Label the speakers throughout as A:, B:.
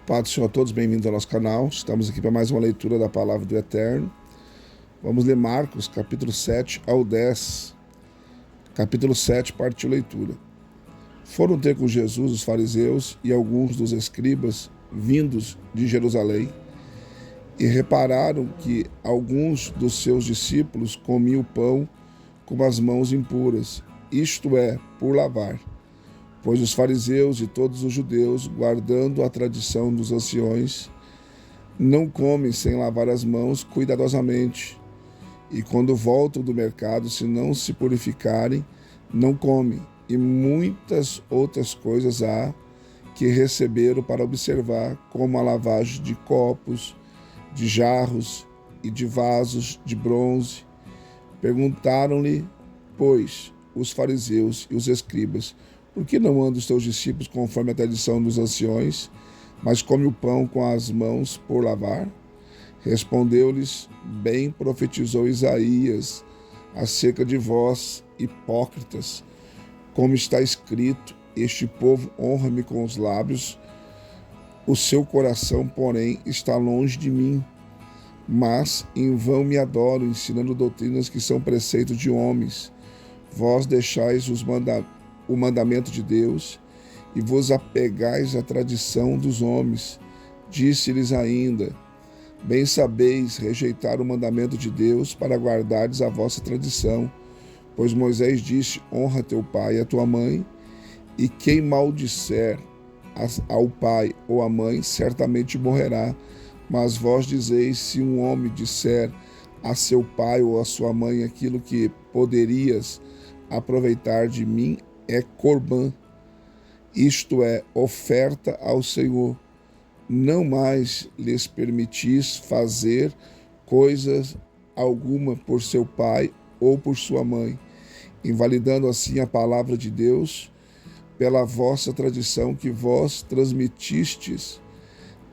A: Paz do Senhor a todos, bem-vindos ao nosso canal. Estamos aqui para mais uma leitura da Palavra do Eterno. Vamos ler Marcos, capítulo 7 ao 10. Capítulo 7, partiu leitura. Foram ter com Jesus os fariseus e alguns dos escribas vindos de Jerusalém e repararam que alguns dos seus discípulos comiam o pão com as mãos impuras, isto é, por lavar. Pois os fariseus e todos os judeus, guardando a tradição dos anciões, não comem sem lavar as mãos cuidadosamente. E quando voltam do mercado, se não se purificarem, não comem. E muitas outras coisas há que receberam para observar, como a lavagem de copos, de jarros e de vasos de bronze. Perguntaram-lhe, pois, os fariseus e os escribas: por que não andam os teus discípulos conforme a tradição dos anciões, mas come o pão com as mãos por lavar? Respondeu-lhes: bem profetizou Isaías acerca de vós, hipócritas, como está escrito: este povo honra-me com os lábios, o seu coração, porém, está longe de mim. Mas em vão me adoram, ensinando doutrinas que são preceitos de homens. Vós deixais o mandamento de Deus e vos apegais à tradição dos homens. Disse-lhes ainda: bem sabeis rejeitar o mandamento de Deus para guardardes a vossa tradição. Pois Moisés disse: honra teu pai e a tua mãe, e quem maldisser ao pai ou à mãe certamente morrerá. Mas vós dizeis: se um homem disser a seu pai ou a sua mãe aquilo que poderias aproveitar de mim, é corbã, isto é, oferta ao Senhor. Não mais lhes permitis fazer coisas alguma por seu pai ou por sua mãe, invalidando assim a palavra de Deus pela vossa tradição que vós transmitistes.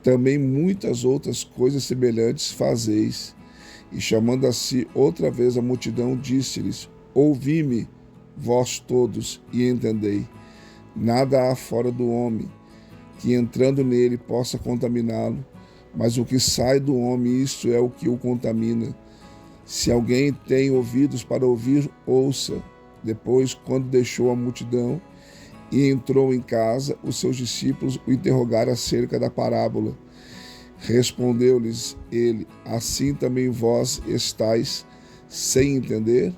A: Também muitas outras coisas semelhantes fazeis. E chamando a si outra vez a multidão, disse-lhes: ouvi-me, vós todos, e entendei. Nada há fora do homem que entrando nele possa contaminá-lo, mas o que sai do homem, isto é o que o contamina. Se alguém tem ouvidos para ouvir, ouça. Depois, quando deixou a multidão e entrou em casa, os seus discípulos o interrogaram acerca da parábola. Respondeu-lhes ele: assim também vós estáis sem entender?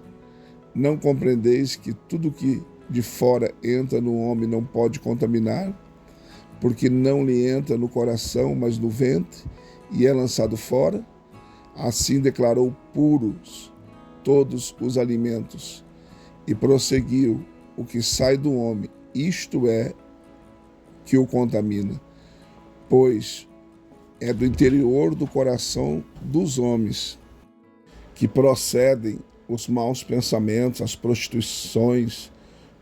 A: Não compreendeis que tudo que de fora entra no homem não pode contaminar, porque não lhe entra no coração, mas no ventre, e é lançado fora? Assim declarou puros todos os alimentos. E prosseguiu: o que sai do homem, isto é que o contamina, pois é do interior do coração dos homens que procedem os maus pensamentos, as prostituições,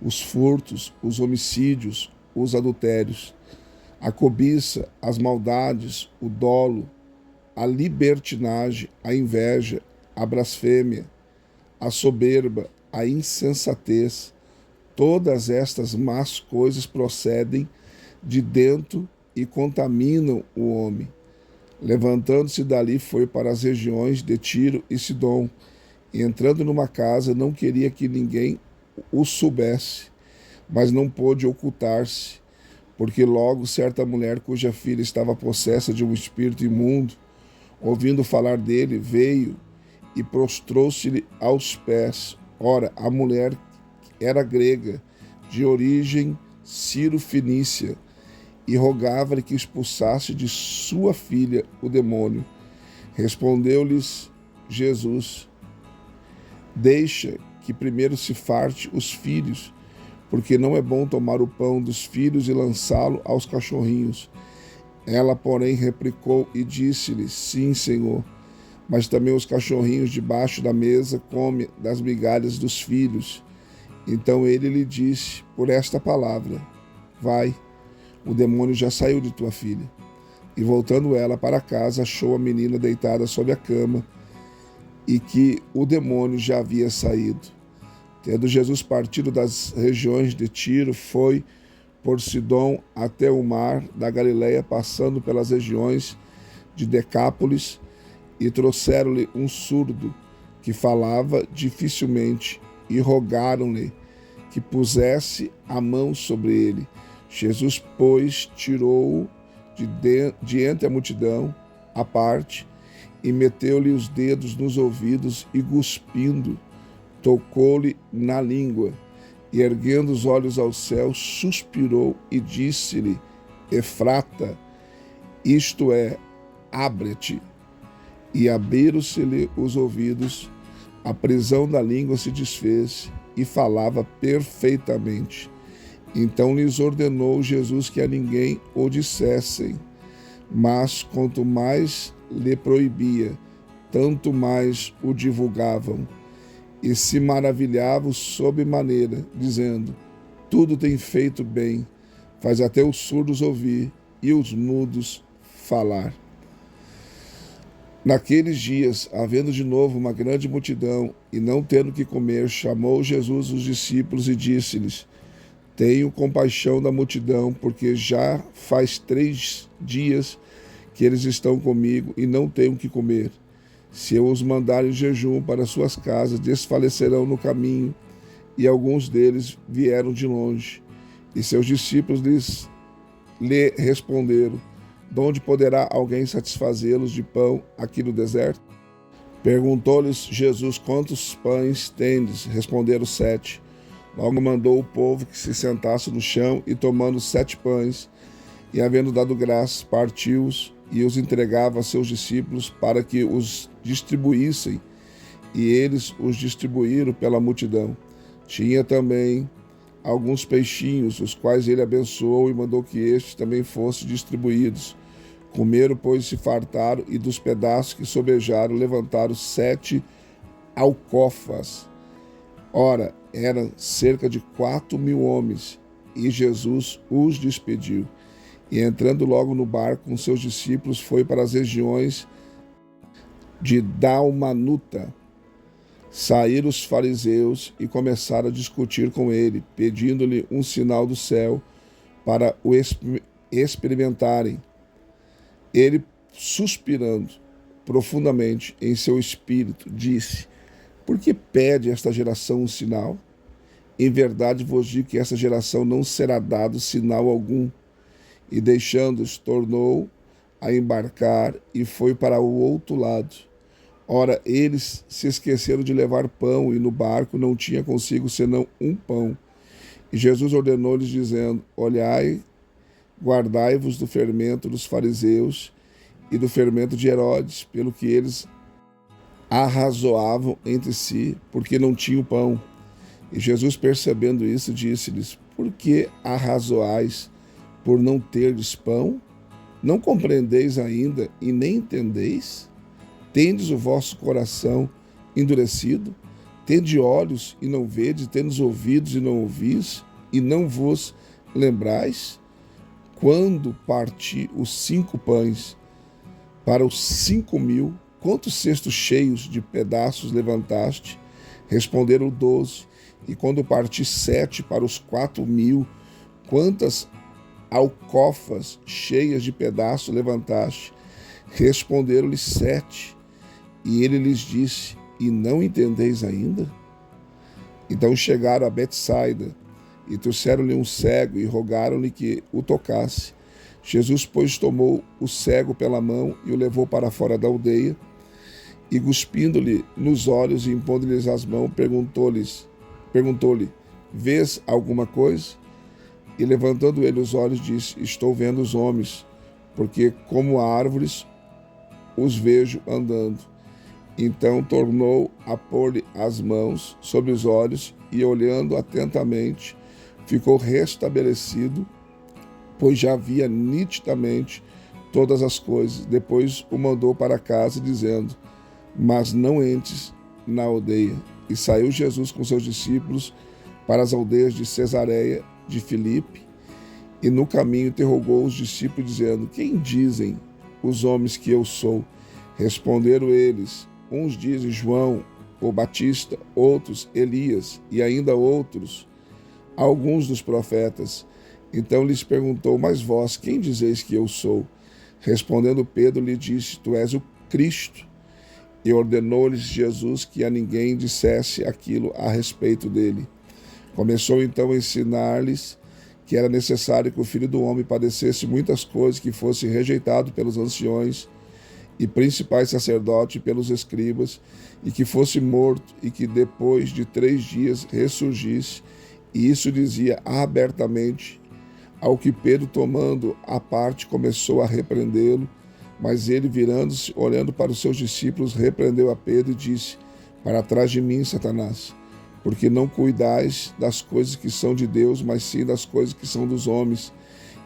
A: os furtos, os homicídios, os adultérios, a cobiça, as maldades, o dolo, a libertinagem, a inveja, a blasfêmia, a soberba, a insensatez. Todas estas más coisas procedem de dentro e contaminam o homem. Levantando-se dali, foi para as regiões de Tiro e Sidom, e entrando numa casa, não queria que ninguém o soubesse, mas não pôde ocultar-se, porque logo certa mulher cuja filha estava possessa de um espírito imundo, ouvindo falar dele, veio e prostrou-se-lhe aos pés. Ora, a mulher era grega, de origem Ciro-fenícia, e rogava-lhe que expulsasse de sua filha o demônio. Respondeu-lhes Jesus: deixa que primeiro se farte os filhos, porque não é bom tomar o pão dos filhos e lançá-lo aos cachorrinhos. Ela, porém, replicou e disse-lhe: sim, Senhor, mas também os cachorrinhos debaixo da mesa comem das migalhas dos filhos. Então ele lhe disse por esta palavra: vai, o demônio já saiu de tua filha. E voltando ela para casa, achou a menina deitada sobre a cama, e que o demônio já havia saído. Tendo Jesus partido das regiões de Tiro, foi por Sidom até o mar da Galileia, passando pelas regiões de Decápolis, e trouxeram-lhe um surdo que falava dificilmente, e rogaram-lhe que pusesse a mão sobre ele. Jesus, pois, tirou-o de entre a multidão à parte, e meteu-lhe os dedos nos ouvidos, e cuspindo, tocou-lhe na língua. E erguendo os olhos ao céu, suspirou e disse-lhe: Efrata, isto é, abre-te. E abriram-se-lhe os ouvidos, a prisão da língua se desfez, e falava perfeitamente. Então lhes ordenou Jesus que a ninguém o dissessem, mas quanto mais lhe proibia, tanto mais o divulgavam. E se maravilhavam sobremaneira, dizendo: tudo tem feito bem, faz até os surdos ouvir e os mudos falar. Naqueles dias, havendo de novo uma grande multidão, e não tendo que comer, chamou Jesus os discípulos e disse-lhes: tenho compaixão da multidão, porque já faz 3 dias que eles estão comigo e não têm o que comer. Se eu os mandar em jejum para suas casas, desfalecerão no caminho. E alguns deles vieram de longe. E seus discípulos lhe responderam: de onde poderá alguém satisfazê-los de pão aqui no deserto? Perguntou-lhes Jesus: quantos pães tendes? Responderam: 7. Logo mandou o povo que se sentasse no chão, e tomando 7 pães, e havendo dado graças, partiu-os, e os entregava a seus discípulos para que os distribuíssem, e eles os distribuíram pela multidão. Tinha também alguns peixinhos, os quais ele abençoou e mandou que estes também fossem distribuídos. Comeram, pois se fartaram, e dos pedaços que sobejaram levantaram 7 alcofas. Ora, eram cerca de 4.000 homens, e Jesus os despediu. E entrando logo no barco com seus discípulos, foi para as regiões de Dalmanuta. Saíram os fariseus e começaram a discutir com ele, pedindo-lhe um sinal do céu para o experimentarem. Ele, suspirando profundamente em seu espírito, disse: por que pede esta geração um sinal? Em verdade vos digo que essa geração não será dado sinal algum. E deixando-os, tornou a embarcar e foi para o outro lado. Ora, eles se esqueceram de levar pão, e no barco não tinha consigo senão um pão. E Jesus ordenou-lhes, dizendo: olhai, guardai-vos do fermento dos fariseus e do fermento de Herodes, pelo que eles arrazoavam entre si, porque não tinham pão. E Jesus, percebendo isso, disse-lhes: por que arrazoais por não terdes pão? Não compreendeis ainda e nem entendeis? Tendes o vosso coração endurecido? Tende olhos e não vedes, tendes ouvidos e não ouvis, e não vos lembrais? Quando parti os 5 pães para os 5.000, quantos cestos cheios de pedaços levantaste? Responderam 12. E quando parti 7 para os 4.000, quantas alcofas cheias de pedaços levantaste? Responderam-lhe 7. E ele lhes disse: e não entendeis ainda? Então chegaram a Betsaida, e trouxeram-lhe um cego, e rogaram-lhe que o tocasse. Jesus, pois, tomou o cego pela mão, e o levou para fora da aldeia, e cuspindo-lhe nos olhos, e impondo-lhes as mãos, perguntou-lhe: vês alguma coisa? E levantando ele os olhos, disse: estou vendo os homens, porque como árvores os vejo andando. Então tornou a pôr-lhe as mãos sobre os olhos, e olhando atentamente, ficou restabelecido, pois já via nitidamente todas as coisas. Depois o mandou para casa, dizendo: mas não entres na aldeia. E saiu Jesus com seus discípulos para as aldeias de Cesareia de Filipe, e no caminho interrogou os discípulos, dizendo: quem dizem os homens que eu sou? Responderam eles: uns dizem João, o Batista, outros Elias, e ainda outros alguns dos profetas. Então lhes perguntou: mas vós, quem dizeis que eu sou? Respondendo Pedro, lhe disse: tu és o Cristo. E ordenou-lhes Jesus que a ninguém dissesse aquilo a respeito dele. Começou então a ensinar-lhes que era necessário que o Filho do Homem padecesse muitas coisas, que fosse rejeitado pelos anciões e principais sacerdotes e pelos escribas, e que fosse morto, e que depois de 3 dias ressurgisse. E isso dizia abertamente, ao que Pedro, tomando a parte, começou a repreendê-lo. Mas ele, virando-se, olhando para os seus discípulos, repreendeu a Pedro e disse: para trás de mim, Satanás, porque não cuidais das coisas que são de Deus, mas sim das coisas que são dos homens.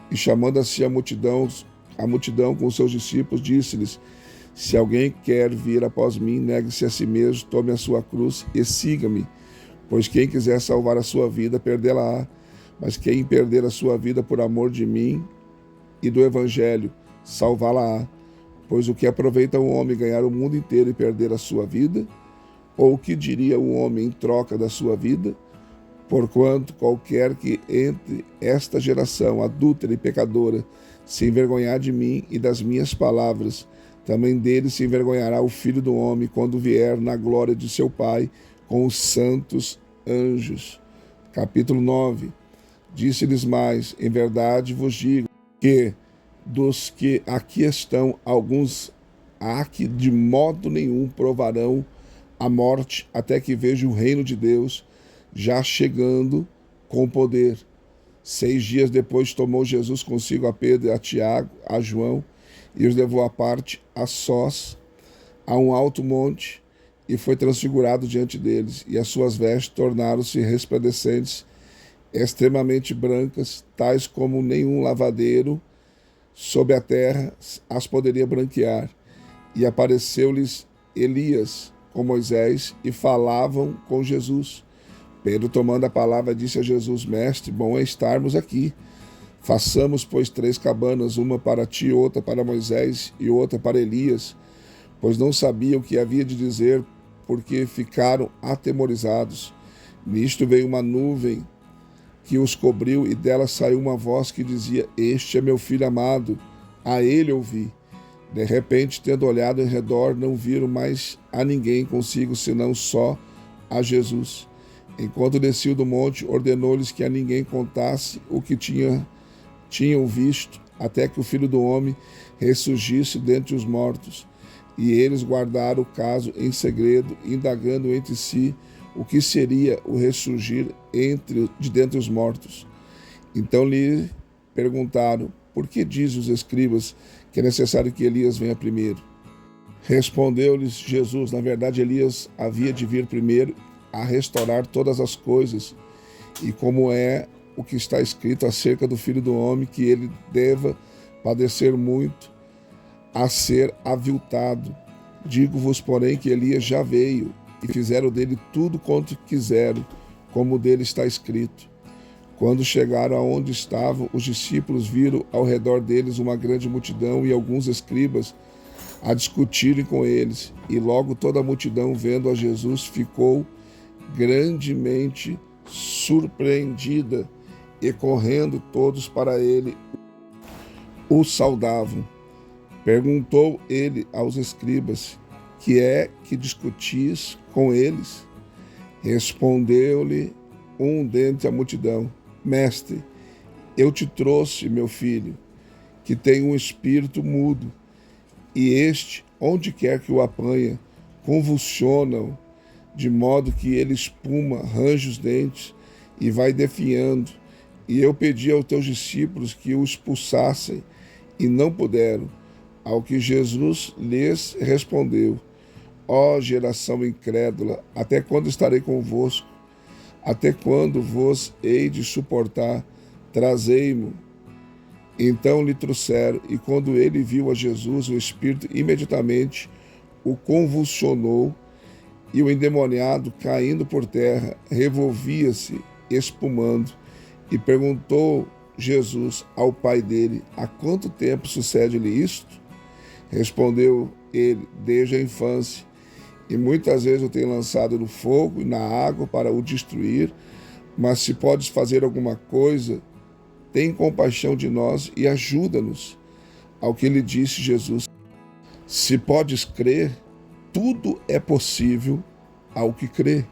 A: E chamando a si a multidão com os seus discípulos, disse-lhes: se alguém quer vir após mim, negue-se a si mesmo, tome a sua cruz e siga-me. Pois quem quiser salvar a sua vida, perdê-la-á. Mas quem perder a sua vida por amor de mim e do Evangelho, salvá-la-á. Pois o que aproveita o homem ganhar o mundo inteiro e perder a sua vida? Ou o que diria o homem em troca da sua vida? Porquanto qualquer que entre esta geração adúltera e pecadora se envergonhar de mim e das minhas palavras, também dele se envergonhará o Filho do Homem quando vier na glória de seu Pai com os santos anjos. Capítulo 9. Disse-lhes mais: em verdade vos digo que dos que aqui estão, alguns há que de modo nenhum provarão a morte até que vejam o reino de Deus já chegando com poder. 6 dias depois tomou Jesus consigo a Pedro, a Tiago, a João, e os levou à parte, a sós, a um alto monte, e foi transfigurado diante deles, e as suas vestes tornaram-se resplandecentes, extremamente brancas, tais como nenhum lavadeiro sob a terra as poderia branquear. E apareceu-lhes Elias com Moisés, e falavam com Jesus. Pedro, tomando a palavra, disse a Jesus: mestre, bom é estarmos aqui. Façamos, pois, 3 cabanas, uma para ti, outra para Moisés e outra para Elias, pois não sabiam o que havia de dizer, porque ficaram atemorizados. Nisto veio uma nuvem que os cobriu, e dela saiu uma voz que dizia: este é meu filho amado, a ele ouvi. De repente, tendo olhado em redor, não viram mais a ninguém consigo, senão só a Jesus. Enquanto desciam do monte, ordenou-lhes que a ninguém contasse o que tinham visto, até que o Filho do Homem ressurgisse dentre os mortos. E eles guardaram o caso em segredo, indagando entre si o que seria o ressurgir de dentre os mortos. Então lhe perguntaram: por que dizem os escribas que é necessário que Elias venha primeiro? Respondeu-lhes Jesus: na verdade, Elias havia de vir primeiro a restaurar todas as coisas, e como é o que está escrito acerca do Filho do Homem, que ele deva padecer muito, a ser aviltado. Digo-vos, porém, que Elias já veio, e fizeram dele tudo quanto quiseram, como dele está escrito. Quando chegaram aonde estavam, os discípulos viram ao redor deles uma grande multidão e alguns escribas a discutirem com eles. E logo toda a multidão, vendo a Jesus, ficou grandemente surpreendida, e correndo todos para ele, o saudavam. Perguntou ele aos escribas: que é que discutis com eles? Respondeu-lhe um dentre a multidão: mestre, eu te trouxe, meu filho, que tem um espírito mudo, e este, onde quer que o apanha, convulsiona-o, de modo que ele espuma, range os dentes e vai definhando. E eu pedi aos teus discípulos que o expulsassem, e não puderam. Ao que Jesus lhes respondeu: ó geração incrédula, até quando estarei convosco? Até quando vos hei de suportar? Trazei-mo. Então lhe trouxeram, e quando ele viu a Jesus, o espírito imediatamente o convulsionou, e o endemoniado, caindo por terra, revolvia-se, espumando. E perguntou Jesus ao pai dele: há quanto tempo sucede-lhe isto? Respondeu ele: desde a infância, e muitas vezes o tenho lançado no fogo e na água para o destruir. Mas se podes fazer alguma coisa, tem compaixão de nós e ajuda-nos. Ao que lhe disse Jesus: se podes crer, tudo é possível ao que crê.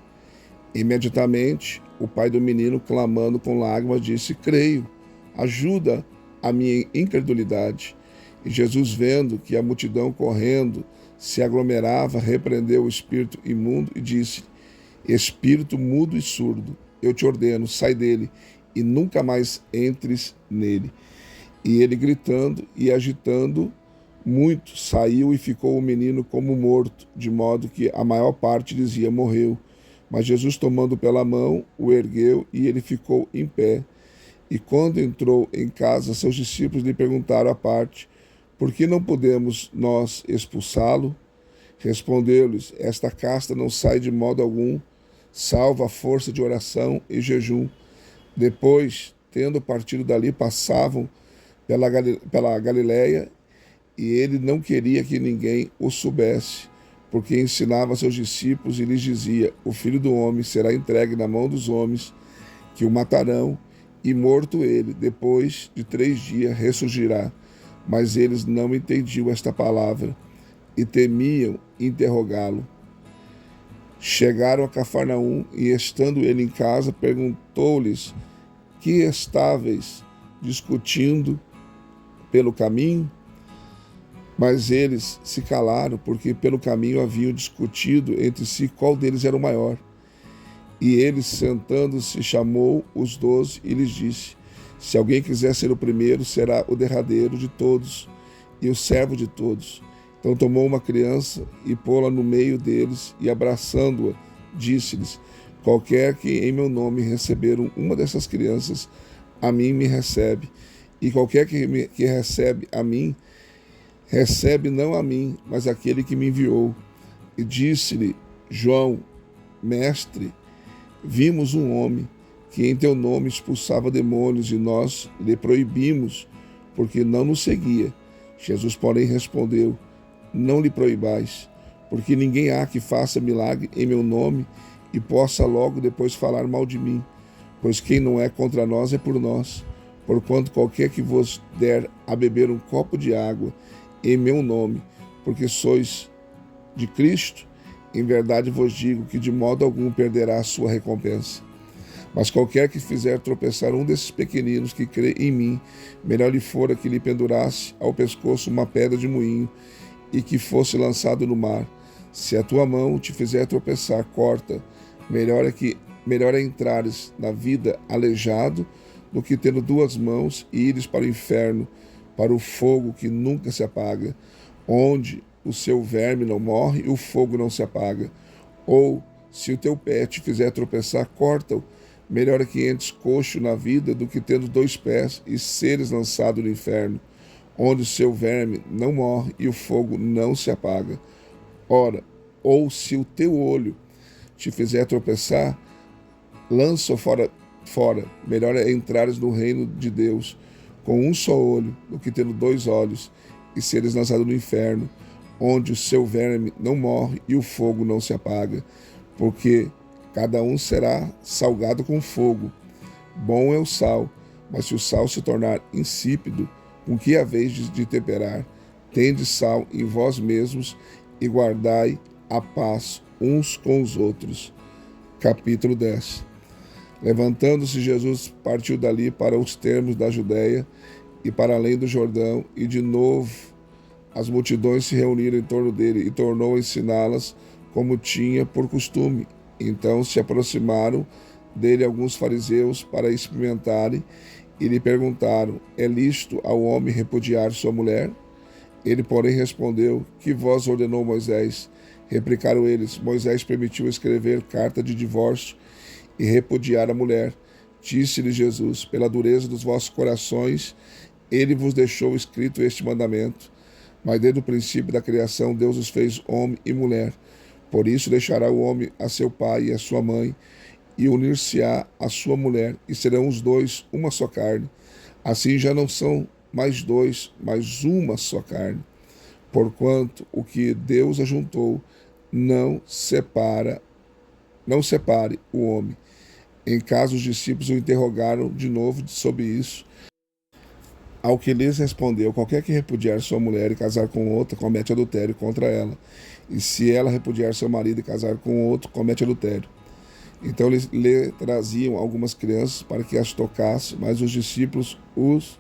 A: Imediatamente, o pai do menino, clamando com lágrimas, disse: creio, ajuda a minha incredulidade. E Jesus, vendo que a multidão correndo se aglomerava, repreendeu o espírito imundo e disse: espírito mudo e surdo, eu te ordeno, sai dele e nunca mais entres nele. E ele, gritando e agitando muito, saiu e ficou o menino como morto, de modo que a maior parte dizia: morreu. Mas Jesus, tomando pela mão, o ergueu e ele ficou em pé. E quando entrou em casa, seus discípulos lhe perguntaram à parte: por que não podemos nós expulsá-lo? Respondeu-lhes: esta casta não sai de modo algum, salvo a força de oração e jejum. Depois, tendo partido dali, passavam pela Galiléia, e ele não queria que ninguém o soubesse, porque ensinava a seus discípulos e lhes dizia: o Filho do Homem será entregue na mão dos homens, que o matarão, e morto ele, depois de 3 dias ressurgirá. Mas eles não entendiam esta palavra e temiam interrogá-lo. Chegaram a Cafarnaum e, estando ele em casa, perguntou-lhes: que estáveis discutindo pelo caminho? Mas eles se calaram, porque pelo caminho haviam discutido entre si qual deles era o maior. E ele, sentando-se, chamou os 12 e lhes disse: se alguém quiser ser o primeiro, será o derradeiro de todos e o servo de todos. Então tomou uma criança e pô-la no meio deles, e abraçando-a, disse-lhes: qualquer que em meu nome receber uma dessas crianças, a mim me recebe. E qualquer que recebe a mim, recebe não a mim, mas aquele que me enviou. E disse-lhe João: mestre, vimos um homem que em teu nome expulsava demônios, e nós lhe proibimos, porque não nos seguia. Jesus, porém, respondeu: não lhe proibais, porque ninguém há que faça milagre em meu nome e possa logo depois falar mal de mim. Pois quem não é contra nós é por nós. Porquanto qualquer que vos der a beber um copo de água em meu nome, porque sois de Cristo, em verdade vos digo que de modo algum perderá a sua recompensa. Mas qualquer que fizer tropeçar um desses pequeninos que crê em mim, melhor lhe fora que lhe pendurasse ao pescoço uma pedra de moinho e que fosse lançado no mar. Se a tua mão te fizer tropeçar, corta. Melhor é entrares na vida aleijado do que tendo 2 mãos e ires para o inferno, para o fogo que nunca se apaga, onde o seu verme não morre e o fogo não se apaga. Ou, se o teu pé te fizer tropeçar, corta-o. Melhor é que entres coxo na vida do que tendo 2 pés e seres lançado no inferno, onde o seu verme não morre e o fogo não se apaga. Ora, ou se o teu olho te fizer tropeçar, lança-o fora. Melhor é entrares no reino de Deus com um só olho, do que tendo 2 olhos e seres lançado no inferno, onde o seu verme não morre e o fogo não se apaga, porque cada um será salgado com fogo. Bom é o sal, mas se o sal se tornar insípido, com que haveis de temperar? Tende sal em vós mesmos e guardai a paz uns com os outros. Capítulo 10. Levantando-se, Jesus partiu dali para os termos da Judéia e para além do Jordão, e de novo as multidões se reuniram em torno dele e tornou a ensiná-las como tinha por costume. Então se aproximaram dele alguns fariseus para experimentarem e lhe perguntaram: é lícito ao homem repudiar sua mulher? Ele, porém, respondeu: que vos ordenou Moisés? Replicaram eles: Moisés permitiu escrever carta de divórcio e repudiar a mulher. Disse-lhe Jesus: pela dureza dos vossos corações, ele vos deixou escrito este mandamento. Mas desde o princípio da criação, Deus os fez homem e mulher. Por isso deixará o homem a seu pai e a sua mãe, e unir-se-á a sua mulher, e serão os 2 uma só carne. Assim já não são mais 2, mas uma só carne. Porquanto o que Deus ajuntou, não separe o homem. Em casa, os discípulos o interrogaram de novo sobre isso, ao que lhes respondeu: qualquer que repudiar sua mulher e casar com outra, comete adultério contra ela. E se ela repudiar seu marido e casar com outro, comete adultério. Então eles lhe traziam algumas crianças para que as tocasse, mas os discípulos os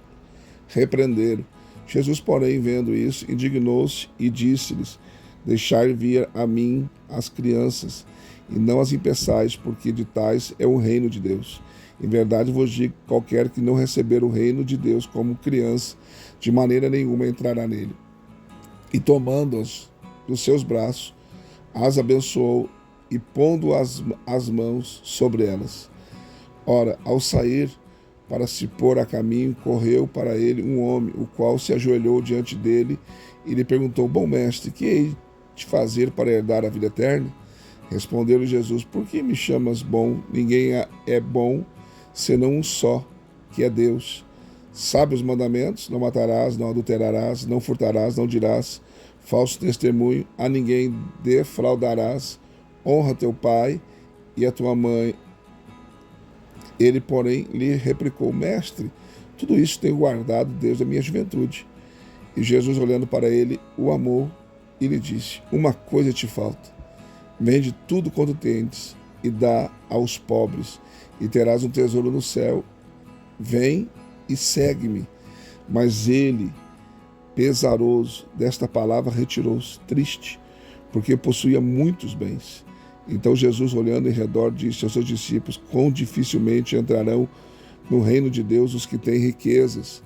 A: repreenderam. Jesus, porém, vendo isso, indignou-se e disse-lhes: deixai vir a mim as crianças, e não as impeçais, porque de tais é o reino de Deus. Em verdade vos digo, qualquer que não receber o reino de Deus como criança, de maneira nenhuma entrará nele. E tomando-as dos seus braços, as abençoou e pondo as mãos sobre elas. Ora, ao sair para se pôr a caminho, correu para ele um homem, o qual se ajoelhou diante dele e lhe perguntou: bom mestre, que hei de fazer para herdar a vida eterna? Respondeu-lhe Jesus: por que me chamas bom? Ninguém é bom, senão um só, que é Deus. Sabe os mandamentos: não matarás, não adulterarás, não furtarás, não dirás falso testemunho, a ninguém defraudarás, honra teu pai e a tua mãe. Ele, porém, lhe replicou: mestre, tudo isso tenho guardado desde a minha juventude. E Jesus, olhando para ele, o amou e lhe disse: uma coisa te falta. Vende tudo quanto tens e dá aos pobres, e terás um tesouro no céu. Vem e segue-me. Mas ele, pesaroso desta palavra, retirou-se, triste, porque possuía muitos bens. Então Jesus, olhando em redor, disse aos seus discípulos: quão dificilmente entrarão no reino de Deus os que têm riquezas.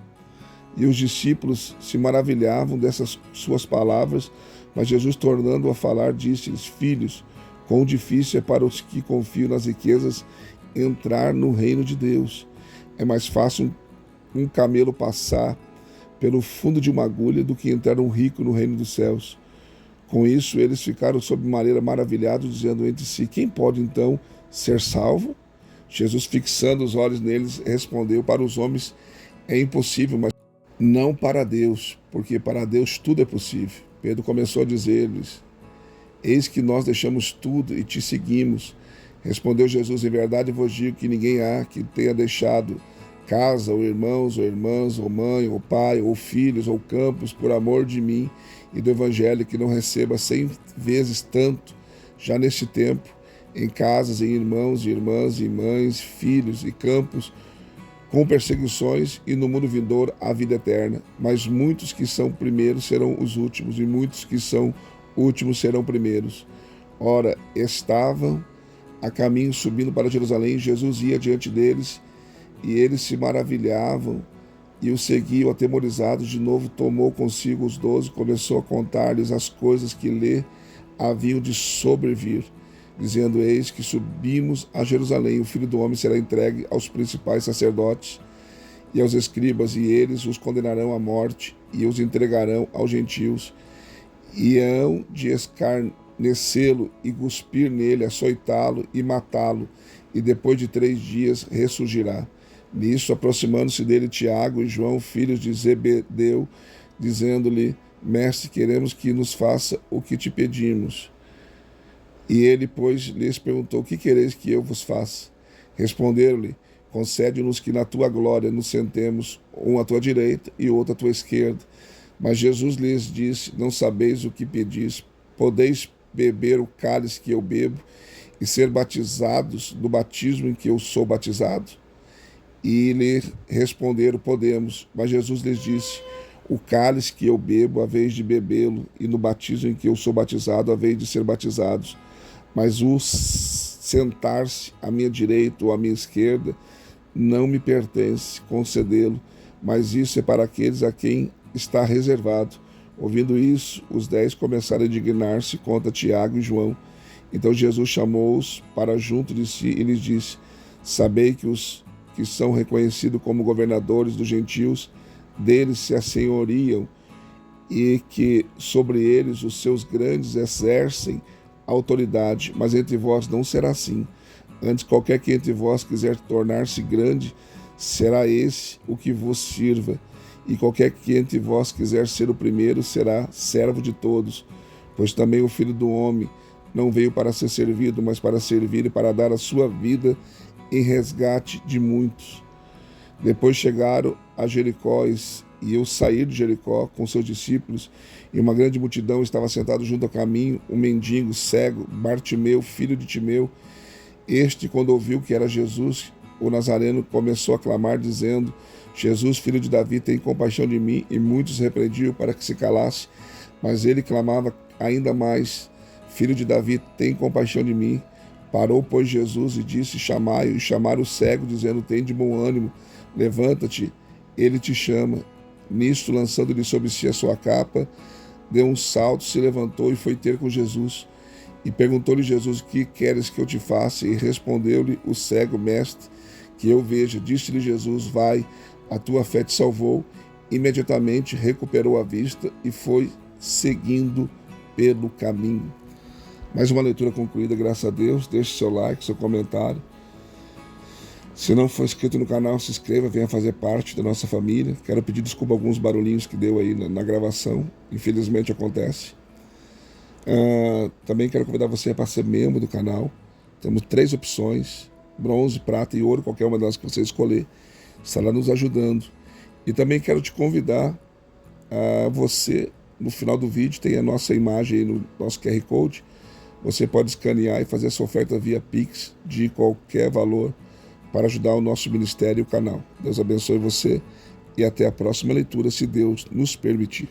A: E os discípulos se maravilhavam dessas suas palavras, mas Jesus, tornando a falar, disse-lhes: filhos, quão difícil é para os que confiam nas riquezas entrar no reino de Deus. É mais fácil um camelo passar pelo fundo de uma agulha do que entrar um rico no reino dos céus. Com isso, eles ficaram sobremaneira maravilhados, dizendo entre si: quem pode então ser salvo? Jesus, fixando os olhos neles, respondeu: para os homens é impossível, mas não para Deus, porque para Deus tudo é possível. Pedro começou a dizer-lhes: eis que nós deixamos tudo e te seguimos. Respondeu Jesus: em verdade vos digo que ninguém há que tenha deixado casa, ou irmãos, ou irmãs, ou mãe, ou pai, ou filhos, ou campos, por amor de mim e do Evangelho, que não receba 100 vezes tanto, já neste tempo, em casas, em irmãos e irmãs, e mães, filhos e campos, com perseguições, e no mundo vindouro a vida eterna. Mas muitos que são primeiros serão os últimos, e muitos que são últimos serão primeiros. Ora, estavam a caminho subindo para Jerusalém, Jesus ia diante deles, e eles se maravilhavam e o seguiam atemorizados. De novo tomou consigo os 12, começou a contar-lhes as coisas que lhe haviam de sobrevir, dizendo: eis que subimos a Jerusalém, o Filho do Homem será entregue aos principais sacerdotes e aos escribas, e eles os condenarão à morte e os entregarão aos gentios, e hão de escarnecê-lo e cuspir nele, açoitá-lo e matá-lo, e depois de 3 dias ressurgirá. Nisso, aproximando-se dele Tiago e João, filhos de Zebedeu, dizendo-lhe: mestre, queremos que nos faça o que te pedimos. E ele, pois, lhes perguntou: que quereis que eu vos faça? Responderam-lhe: concede-nos que na tua glória nos sentemos, um à tua direita e outro à tua esquerda. Mas Jesus lhes disse: não sabeis o que pedis. Podeis beber o cálice que eu bebo e ser batizados do batismo em que eu sou batizado? E lhe responderam: podemos. Mas Jesus lhes disse: o cálice que eu bebo, a vez de bebê-lo, e no batismo em que eu sou batizado, a vez de ser batizados. Mas o sentar-se à minha direita ou à minha esquerda não me pertence concedê-lo, mas isso é para aqueles a quem está reservado. Ouvindo isso, os 10 começaram a indignar-se contra Tiago e João. Então Jesus chamou-os para junto de si e lhes disse: sabei que os que são reconhecidos como governadores dos gentios, deles se assenhoriam, e que sobre eles os seus grandes exercem autoridade, mas entre vós não será assim. Antes, qualquer que entre vós quiser tornar-se grande, será esse o que vos sirva, e qualquer que entre vós quiser ser o primeiro, será servo de todos. Pois também o Filho do Homem não veio para ser servido, mas para servir e para dar a sua vida em resgate de muitos. Depois chegaram a Jericó, e eu saí de Jericó com seus discípulos, e uma grande multidão estava sentada junto ao caminho, um mendigo cego, Bartimeu, filho de Timeu. Este, quando ouviu que era Jesus, o Nazareno, começou a clamar, dizendo: Jesus, filho de Davi, tem compaixão de mim. E muitos repreendiam para que se calasse, mas ele clamava ainda mais: Filho de Davi, tem compaixão de mim. Parou, pois, Jesus e disse: Chamai-o. E chamaram o cego, dizendo: Tem de bom ânimo, levanta-te, ele te chama. Nisto, lançando-lhe sobre si a sua capa, deu um salto, se levantou e foi ter com Jesus. E perguntou-lhe Jesus: O que queres que eu te faça? E respondeu-lhe o cego: Mestre, que eu veja. Disse-lhe Jesus: Vai, a tua fé te salvou. Imediatamente recuperou a vista e foi seguindo pelo caminho. Mais uma leitura concluída, graças a Deus. Deixe seu like, seu comentário. Se não for inscrito no canal, se inscreva, venha fazer parte da nossa família. Quero pedir desculpa a alguns barulhinhos que deu aí na gravação. Infelizmente acontece. Também quero convidar você para ser membro do canal. Temos 3 opções: bronze, prata e ouro. Qualquer uma delas que você escolher estará nos ajudando. E também quero te convidar a você, no final do vídeo, tem a nossa imagem aí no nosso QR Code. Você pode escanear e fazer a sua oferta via Pix de qualquer valor para ajudar o nosso ministério e o canal. Deus abençoe você e até a próxima leitura, se Deus nos permitir.